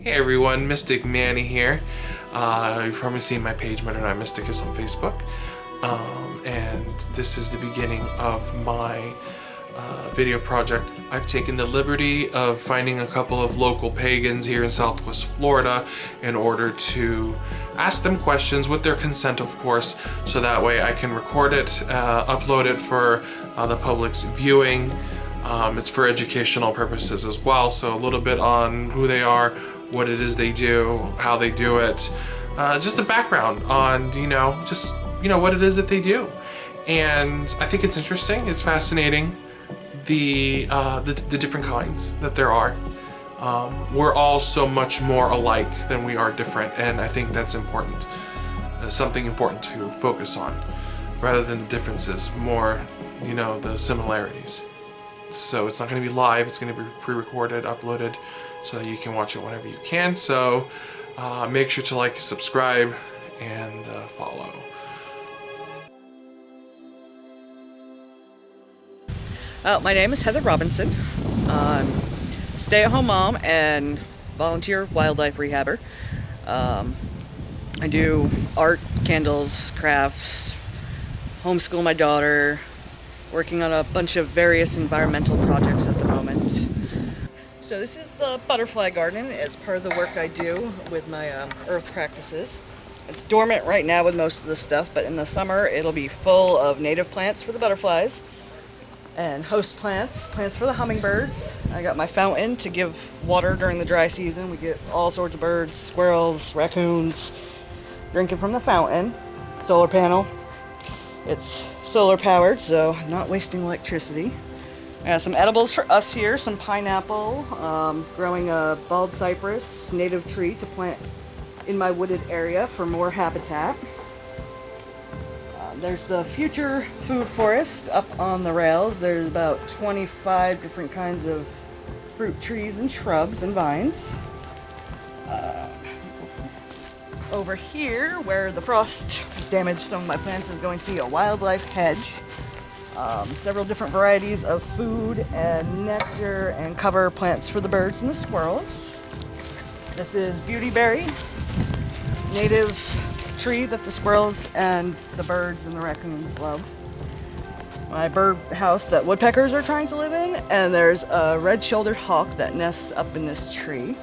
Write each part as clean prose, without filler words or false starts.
Hey everyone, Mystic Manny here. You've probably seen my page, Whether or Not Mystic is on Facebook. And this is the beginning of my video project. I've taken the liberty of finding a couple of local pagans here in Southwest Florida in order to ask them questions with their consent, of course, so that way I can record it, upload it for the public's viewing. It's for educational purposes as well, so a little bit on who they are, what it is they do, how they do it, just a background on, what it is that they do. And I think it's interesting, it's fascinating, the different kinds that there are. We're all so much more alike than we are different, and I think that's important. Something important to focus on, rather than the differences, more, the similarities. So it's not going to be live, it's going to be pre-recorded, uploaded, so that you can watch it whenever you can. So make sure to like, subscribe, and follow. My name is Heather Robinson. I'm a stay-at-home mom and volunteer wildlife rehabber. I do art, candles, crafts, homeschool my daughter, working on a bunch of various environmental projects at the moment. So this is the butterfly garden. It's part of the work I do with my earth practices. It's dormant right now with most of the stuff, but in the summer it'll be full of native plants for the butterflies and host plants for the hummingbirds. I got my fountain to give water during the dry season. We get all sorts of birds, squirrels, raccoons, drinking from the fountain. Solar panel. It's solar powered, so not wasting electricity. I got some edibles for us here, some pineapple, growing a bald cypress native tree to plant in my wooded area for more habitat. There's the future food forest up on the rails. There's about 25 different kinds of fruit trees and shrubs and vines. Over here, where the frost damaged some of my plants, is going to be a wildlife hedge. Several different varieties of food and nectar and cover plants for the birds and the squirrels. This is beautyberry, native tree that the squirrels and the birds and the raccoons love. My bird house that woodpeckers are trying to live in, and there's a red-shouldered hawk that nests up in this tree.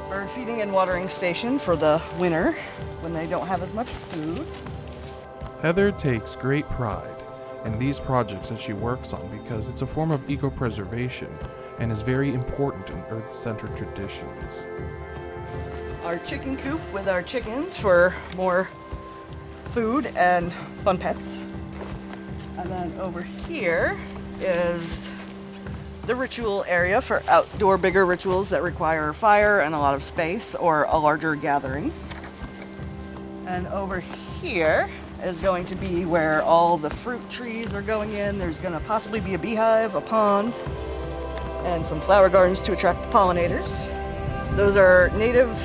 Bird feeding and watering station for the winter when they don't have as much food. Heather takes great pride in these projects that she works on because it's a form of eco-preservation and is very important in Earth-centered traditions. Our chicken coop with our chickens for more food and fun pets. And then over here is the ritual area for outdoor bigger rituals that require fire and a lot of space or a larger gathering. And over here is going to be where all the fruit trees are going in. There's going to possibly be a beehive, a pond, and some flower gardens to attract the pollinators. Those are native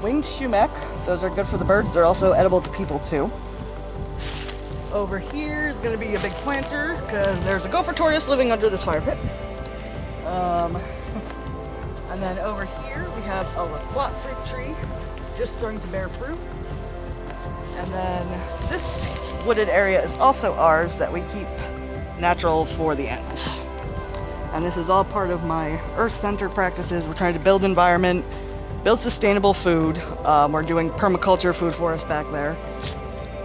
winged sumac. Those are good for the birds. They're also edible to people too. Over here is going to be a big planter because there's a gopher tortoise living under this fire pit. And then over here we have a loquat fruit tree just starting to bear fruit. And then this wooded area is also ours that we keep natural for the end. And this is all part of my Earth Center practices. We're trying to build environment, build sustainable food. We're doing permaculture food forest back there.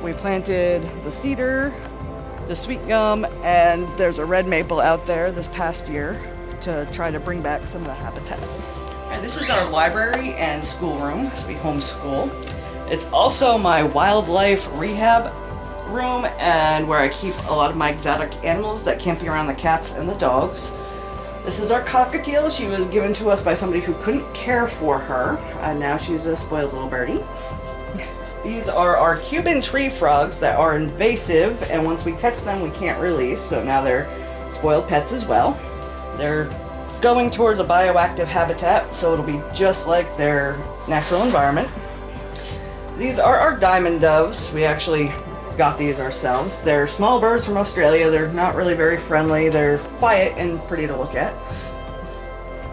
We planted the cedar, the sweet gum, and there's a red maple out there this past year to try to bring back some of the habitat. And this is our library and schoolroom, as we homeschool. It's also my wildlife rehab room and where I keep a lot of my exotic animals that can't be around the cats and the dogs. This is our cockatiel. She was given to us by somebody who couldn't care for her, and now she's a spoiled little birdie. These are our Cuban tree frogs that are invasive, and once we catch them, we can't release, so now they're spoiled pets as well. They're going towards a bioactive habitat, so it'll be just like their natural environment. These are our diamond doves. We actually got these ourselves. They're small birds from Australia. They're not really very friendly. They're quiet and pretty to look at.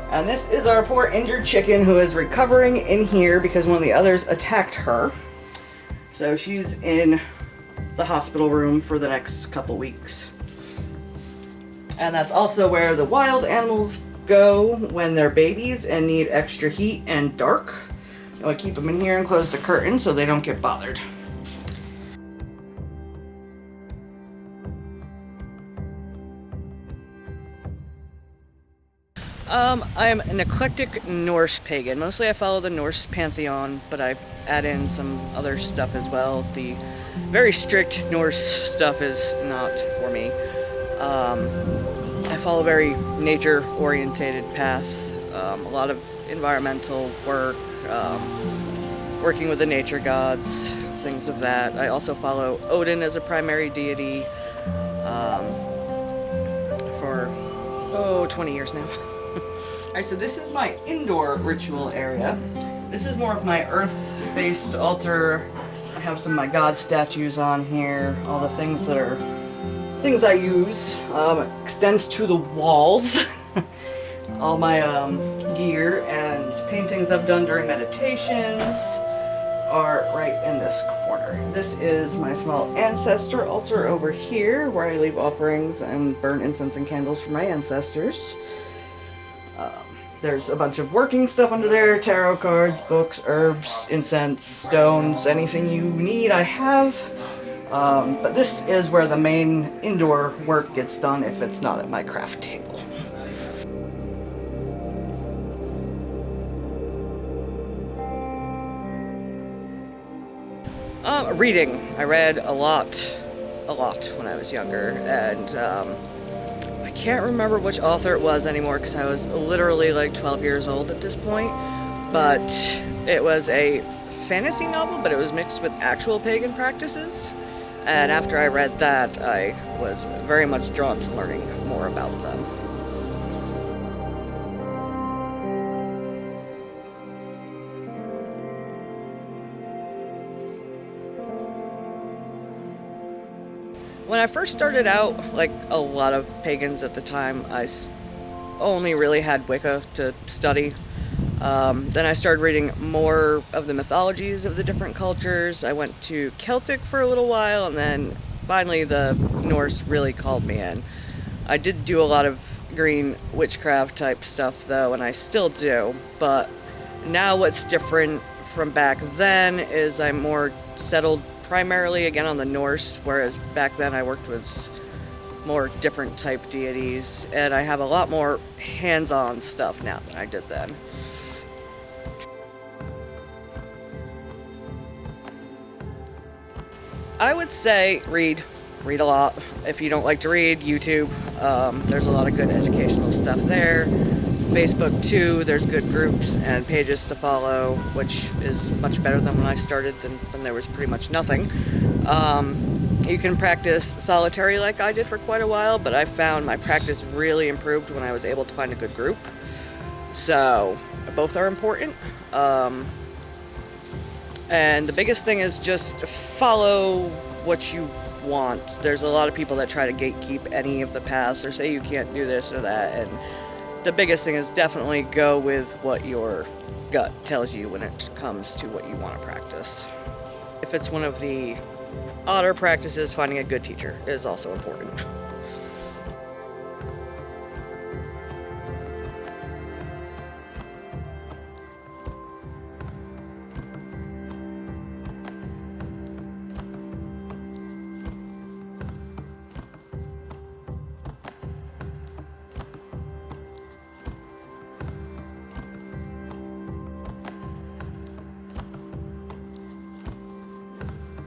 And this is our poor injured chicken who is recovering in here because one of the others attacked her. So she's in the hospital room for the next couple weeks. And that's also where the wild animals go when they're babies and need extra heat and dark. I keep them in here and close the curtain so they don't get bothered. I'm an eclectic Norse pagan. Mostly I follow the Norse pantheon, but I add in some other stuff as well. The very strict Norse stuff is not for me. I follow a very nature-orientated path, a lot of environmental work, working with the nature gods, things of that. I also follow Odin as a primary deity for 20 years now. Alright, so this is my indoor ritual area. This is more of my earth-based altar. I have some of my god statues on here, all the things that are things I use. Extends to the walls. All my gear and paintings I've done during meditations are right in this corner. This is my small ancestor altar over here where I leave offerings and burn incense and candles for my ancestors. There's a bunch of working stuff under there, tarot cards, books, herbs, incense, stones, anything you need I have. But this is where the main indoor work gets done if it's not at my craft table. Reading. I read a lot when I was younger, and I can't remember which author it was anymore because I was literally like 12 years old at this point, but it was a fantasy novel, but it was mixed with actual pagan practices, and after I read that, I was very much drawn to learning more about them. When I first started out, like a lot of pagans at the time, I only really had Wicca to study. Then I started reading more of the mythologies of the different cultures. I went to Celtic for a little while, and then finally the Norse really called me in. I did do a lot of green witchcraft type stuff though, and I still do, but now what's different from back then is I'm more settled primarily again on the Norse, whereas back then I worked with more different type deities, and I have a lot more hands-on stuff now than I did then. I would say read a lot. If you don't like to read, YouTube, there's a lot of good educational stuff there. Facebook too, there's good groups and pages to follow, which is much better than when I started, than when there was pretty much nothing. You can practice solitary like I did for quite a while, but I found my practice really improved when I was able to find a good group. So both are important. And the biggest thing is just follow what you want. There's a lot of people that try to gatekeep any of the paths or say you can't do this or that, and the biggest thing is definitely go with what your gut tells you when it comes to what you want to practice. If it's one of the odder practices, finding a good teacher is also important.